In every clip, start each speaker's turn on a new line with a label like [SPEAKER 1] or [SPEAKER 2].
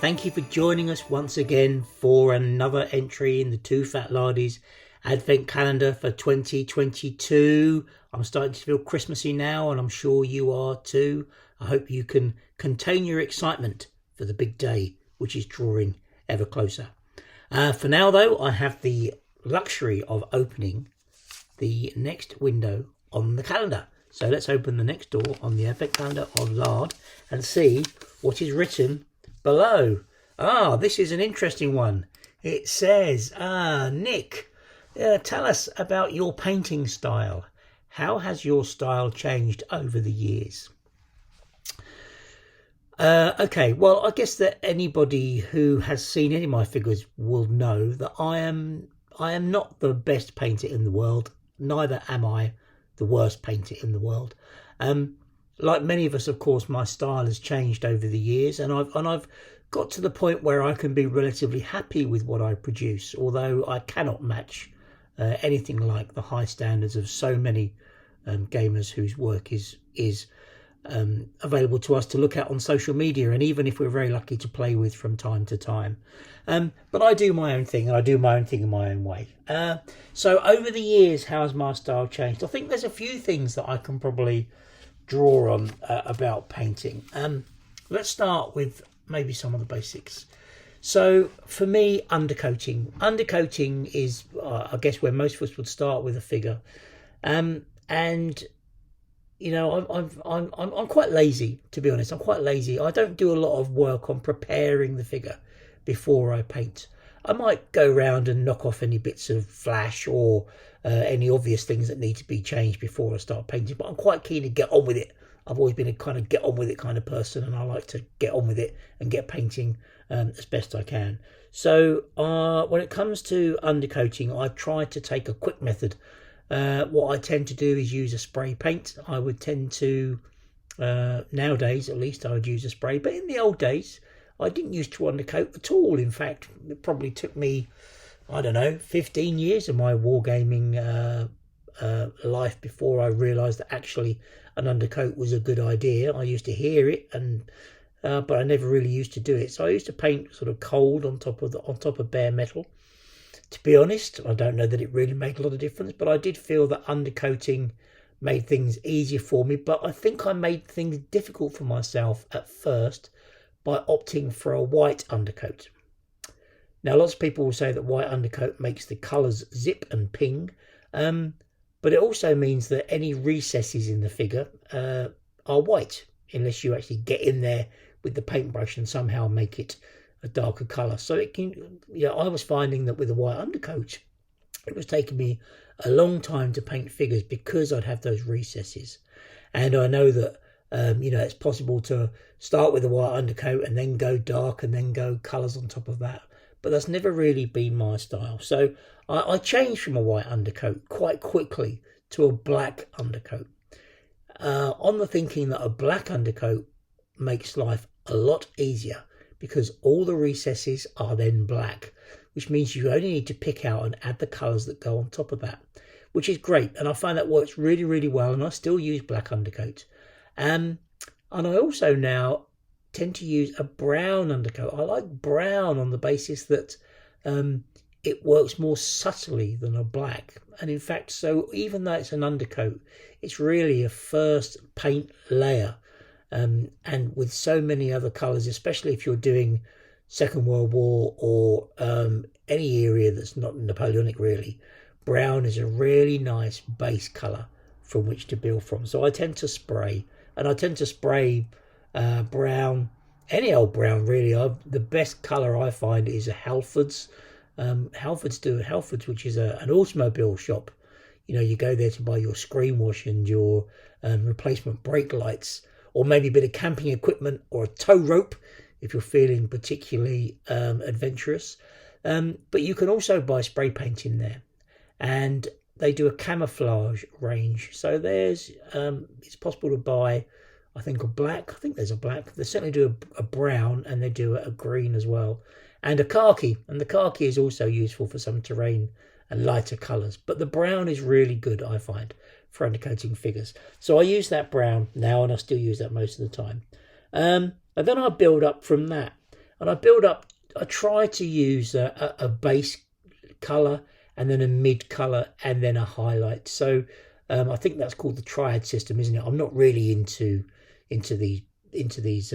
[SPEAKER 1] Thank you for joining us once again for another entry in the TooFatLardies Advent Calendar for 2022. I'm starting to feel Christmassy now, and I'm sure you are too. I hope you can contain your excitement for the big day, which is drawing ever closer. For now, though, I have the luxury of opening the next window on the calendar. So let's open the next door on the Advent Calendar of Lard and see what is written below. This is an interesting one. It says, Nick, tell us about your painting style. How has your style changed over the years? Okay, well, I guess that anybody who has seen any of my figures will know that I am not the best painter in the world. Neither am I the worst painter in the world. Like many of us, of course, my style has changed over the years, and I've got to the point where I can be relatively happy with what I produce, although I cannot match anything like the high standards of so many gamers whose work is available to us to look at on social media, and even if we're very lucky to play with from time to time. But I do my own thing, and I do my own thing in my own way. So over the years, how has my style changed? I think there's a few things that I can probably draw on about painting. Let's start with maybe some of the basics. So for me, undercoating. Undercoating is, I guess, where most of us would start with a figure. And you know, I'm quite lazy, to be honest. I'm quite lazy. I don't do a lot of work on preparing the figure before I paint. I might go around and knock off any bits of flash or any obvious things that need to be changed before I start painting, but I'm quite keen to get on with it. I've always been a kind of get on with it kind of person, and I like to get on with it and get painting as best I can. So when it comes to undercoating, I try to take a quick method. What I tend to do is use a spray paint. I would tend to, nowadays at least, I would use a spray, but in the old days, I didn't used to undercoat at all. In fact, it probably took me, 15 years of my wargaming life before I realised that actually an undercoat was a good idea. I used to hear it, but I never really used to do it. So I used to paint sort of cold on top of bare metal. To be honest, I don't know that it really made a lot of difference, but I did feel that undercoating made things easier for me. But I think I made things difficult for myself at first by opting for a white undercoat. Now, lots of people will say that white undercoat makes the colours zip and ping, but it also means that any recesses in the figure are white, unless you actually get in there with the paintbrush and somehow make it a darker colour. So it can, I was finding that with a white undercoat, it was taking me a long time to paint figures because I'd have those recesses. And I know that it's possible to start with a white undercoat and then go dark and then go colours on top of that. But that's never really been my style. So I changed from a white undercoat quite quickly to a black undercoat. On the thinking that a black undercoat makes life a lot easier because all the recesses are then black, which means you only need to pick out and add the colours that go on top of that, which is great. And I find that works really, really well. And I still use black undercoat. And I also now tend to use a brown undercoat. I like brown on the basis that it works more subtly than a black. And in fact, so even though it's an undercoat, it's really a first paint layer. And with so many other colours, especially if you're doing Second World War or any area that's not Napoleonic really, brown is a really nice base colour from which to build from. So I tend to spray, and I tend to spray brown, any old brown really. The best colour I find is a Halfords. Halfords, which is an automobile shop. You go there to buy your screen wash and your replacement brake lights, or maybe a bit of camping equipment or a tow rope if you're feeling particularly adventurous. But you can also buy spray paint in there. And they do a camouflage range. So there's it's possible to buy, I think, a black. I think there's a black. They certainly do a brown, and they do a green as well. And a khaki. And the khaki is also useful for some terrain and lighter colours. But the brown is really good, I find, for undercoating figures. So I use that brown now, and I still use that most of the time. And then I build up from that. And I build up. I try to use a base colour and then a mid colour and then a highlight. So I think that's called the triad system, isn't it? I'm not really into these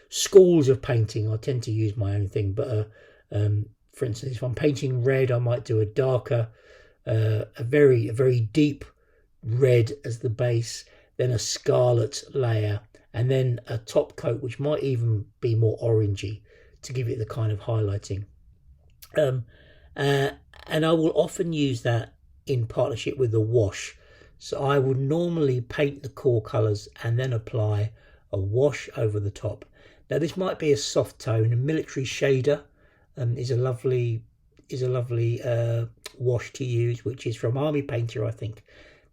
[SPEAKER 1] schools of painting. I tend to use my own thing. But for instance, if I'm painting red, I might do a darker, a very deep red as the base, then a scarlet layer, and then a top coat which might even be more orangey to give it the kind of highlighting. And I will often use that in partnership with the wash. So I would normally paint the core colours and then apply a wash over the top. Now this might be a soft tone. A military shader is a lovely wash to use, which is from Army Painter, I think.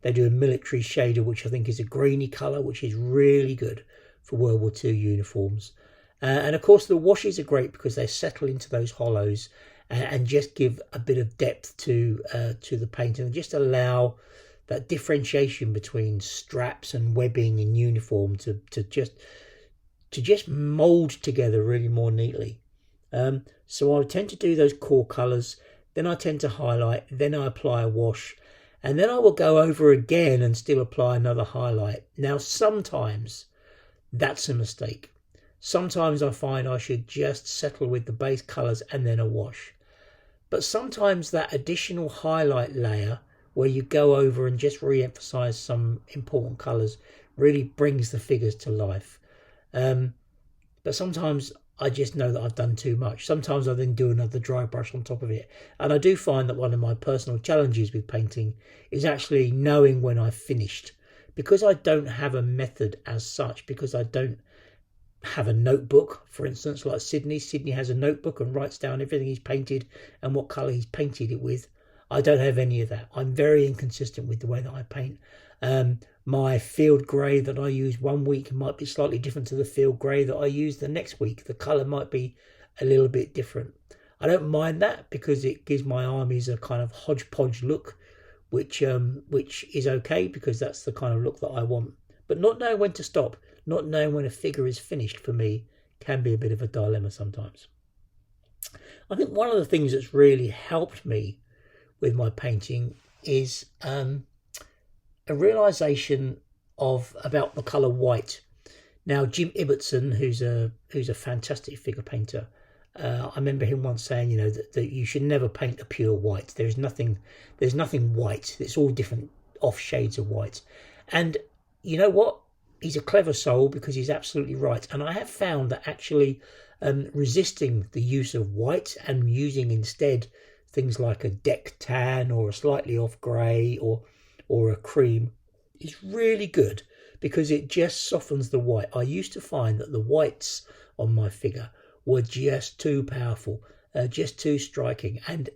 [SPEAKER 1] They do a military shader, which I think is a greeny colour, which is really good for World War II uniforms. And of course the washes are great because they settle into those hollows and just give a bit of depth to the paint and just allow that differentiation between straps and webbing and uniform to just mould together really more neatly. So I tend to do those core colours, then I tend to highlight, then I apply a wash, and then I will go over again and still apply another highlight. Now sometimes that's a mistake. Sometimes I find I should just settle with the base colours and then a wash. But sometimes that additional highlight layer where you go over and just re-emphasise some important colours really brings the figures to life. But sometimes I just know that I've done too much. Sometimes I then do another dry brush on top of it. And I do find that one of my personal challenges with painting is actually knowing when I've finished. Because I don't have a method as such, because I don't have a notebook, for instance, like Sydney. Sydney has a notebook and writes down everything he's painted and what colour he's painted it with. I don't have any of that. I'm very inconsistent with the way that I paint. My field grey that I use one week might be slightly different to the field grey that I use the next week. The colour might be a little bit different. I don't mind that because it gives my armies a kind of hodgepodge look, which is okay because that's the kind of look that I want. But not knowing when to stop, not knowing when a figure is finished for me can be a bit of a dilemma sometimes. I think one of the things that's really helped me with my painting is a realisation about the colour white. Now Jim Ibbotson, who's a fantastic figure painter, I remember him once saying, that you should never paint a pure white. There's nothing white. It's all different off shades of white. And you know what? He's a clever soul because he's absolutely right. And I have found that actually resisting the use of white and using instead things like a deck tan or a slightly off grey or a cream is really good because it just softens the white. I used to find that the whites on my figure were just too powerful, just too striking, and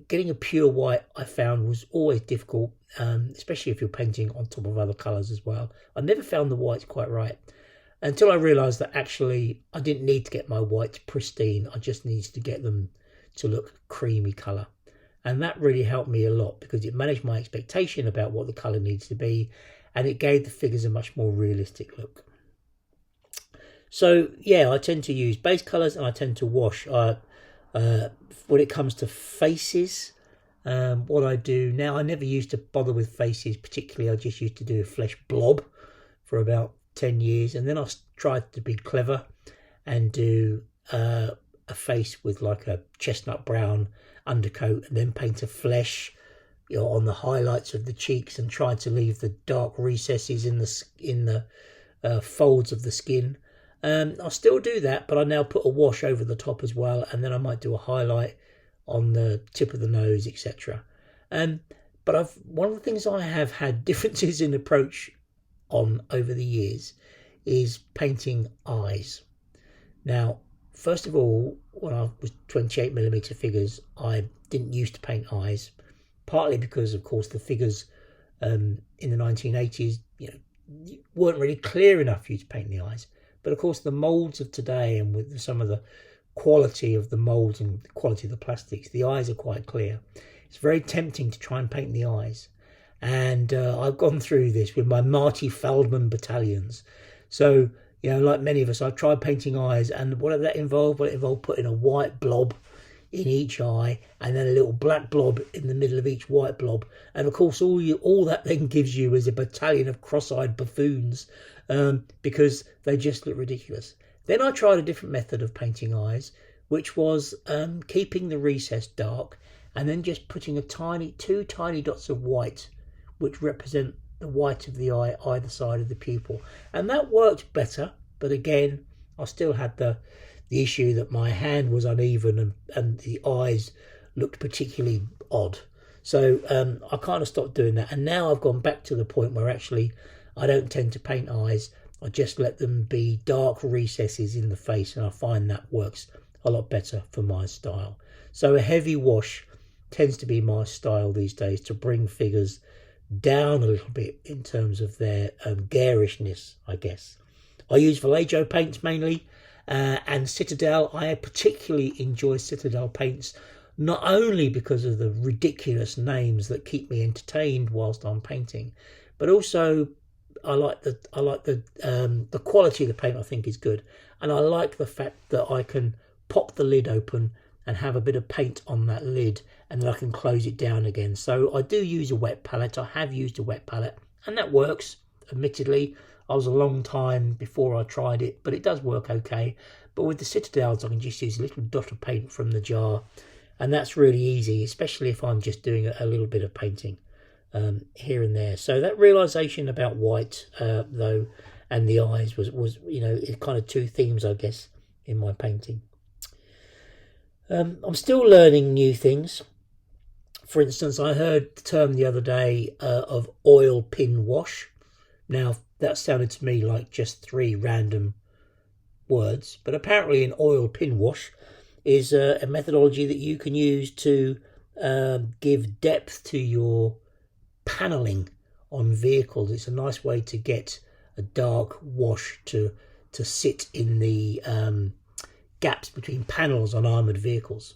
[SPEAKER 1] getting a pure white I found was always difficult, especially if you're painting on top of other colours as well. I never found the whites quite right until I realised that actually I didn't need to get my whites pristine. I just needed to get them to look creamy colour. And that really helped me a lot because it managed my expectation about what the colour needs to be and it gave the figures a much more realistic look. So yeah, I tend to use base colours and I tend to wash. When it comes to faces, what I do now, I never used to bother with faces particularly. I just used to do a flesh blob for about 10 years and then I tried to be clever and do a face with like a chestnut brown undercoat and then paint a flesh on the highlights of the cheeks and try to leave the dark recesses in the folds of the skin. I'll still do that, but I now put a wash over the top as well, and then I might do a highlight on the tip of the nose, etc. But one of the things I have had differences in approach on over the years is painting eyes. Now, first of all, when I was 28mm figures, I didn't used to paint eyes, partly because, of course, the figures in the 1980s, weren't really clear enough for you to paint the eyes. But of course, the moulds of today and with some of the quality of the moulds and the quality of the plastics, the eyes are quite clear. It's very tempting to try and paint the eyes. And I've gone through this with my Marty Feldman battalions. So, You know, like many of us, I've tried painting eyes, and what did that involve? Well, it involved putting a white blob in each eye and then a little black blob in the middle of each white blob. And of course, all that then gives you is a battalion of cross-eyed buffoons, because they just look ridiculous. Then I tried a different method of painting eyes, which was keeping the recess dark and then just putting two tiny dots of white, which represent the white of the eye either side of the pupil, and that worked better. But again, I still had the issue that my hand was uneven and the eyes looked particularly odd. So I kind of stopped doing that, and now I've gone back to the point where actually I don't tend to paint eyes. I just let them be dark recesses in the face, and I find that works a lot better for my style. So a heavy wash tends to be my style these days, to bring figures down a little bit in terms of their garishness, I guess. I use Vallejo paints mainly, and Citadel. I particularly enjoy Citadel paints, not only because of the ridiculous names that keep me entertained whilst I'm painting, but also I like the quality of the paint. I think is good, and I like the fact that I can pop the lid open and have a bit of paint on that lid, and then I can close it down again. So I do use a wet palette. I have used a wet palette, and that works. Admittedly, I was a long time before I tried it, but it does work okay. But with the Citadels, I can just use a little dot of paint from the jar, and that's really easy, especially if I'm just doing a little bit of painting here and there. So that realisation about white, though, and the eyes was kind of two themes, I guess, in my painting. I'm still learning new things. For instance, I heard the term the other day of oil pin wash. Now, that sounded to me like just three random words, but apparently an oil pin wash is a methodology that you can use to give depth to your panelling on vehicles. It's a nice way to get a dark wash to sit in the gaps between panels on armoured vehicles,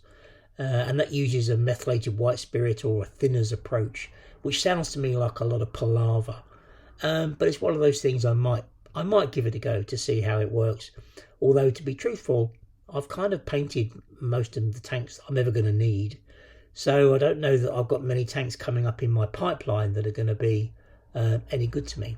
[SPEAKER 1] and that uses a methylated white spirit or a thinner's approach, which sounds to me like a lot of palaver, but it's one of those things I might give it a go to see how it works. Although, to be truthful, I've kind of painted most of the tanks I'm ever going to need, so I don't know that I've got many tanks coming up in my pipeline that are going to be any good to me.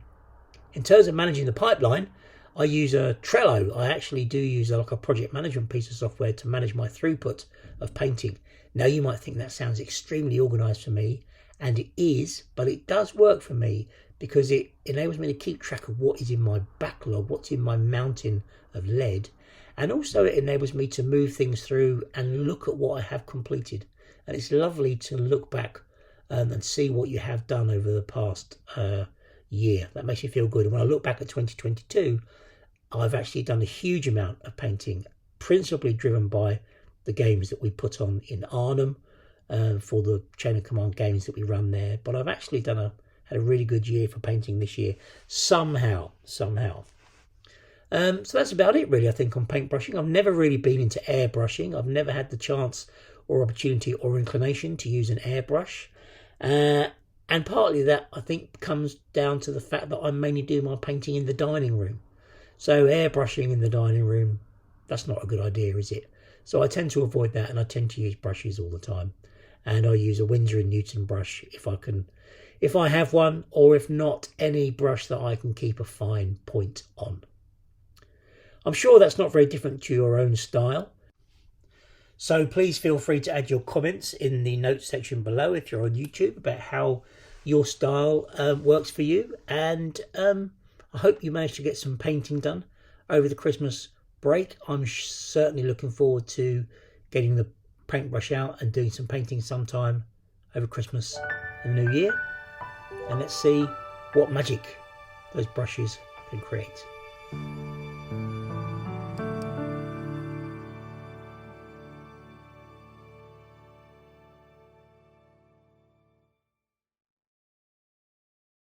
[SPEAKER 1] In terms of managing the pipeline, I use a Trello. I actually do use a project management piece of software to manage my throughput of painting. Now, you might think that sounds extremely organised for me, and it is, but it does work for me because it enables me to keep track of what is in my backlog, what's in my mountain of lead, and also it enables me to move things through and look at what I have completed. And it's lovely to look back and see what you have done over the past year. That makes me feel good. And when I look back at 2022, I've actually done a huge amount of painting, principally driven by the games that we put on in Arnhem for the Chain of Command games that we run there. But I've actually had a really good year for painting this year, somehow. So that's about it, really, I think, on paintbrushing. I've never really been into airbrushing. I've never had the chance or opportunity or inclination to use an airbrush. And partly that, I think, comes down to the fact that I mainly do my painting in the dining room. So airbrushing in the dining room, that's not a good idea, is it? So I tend to avoid that, and I tend to use brushes all the time. And I use a Winsor & Newton brush if I have one, or if not, any brush that I can keep a fine point on. I'm sure that's not very different to your own style. So please feel free to add your comments in the notes section below if you're on YouTube about how your style works for you. And I hope you managed to get some painting done over the Christmas break. I'm certainly looking forward to getting the paintbrush out and doing some painting sometime over Christmas and New Year. And let's see what magic those brushes can create.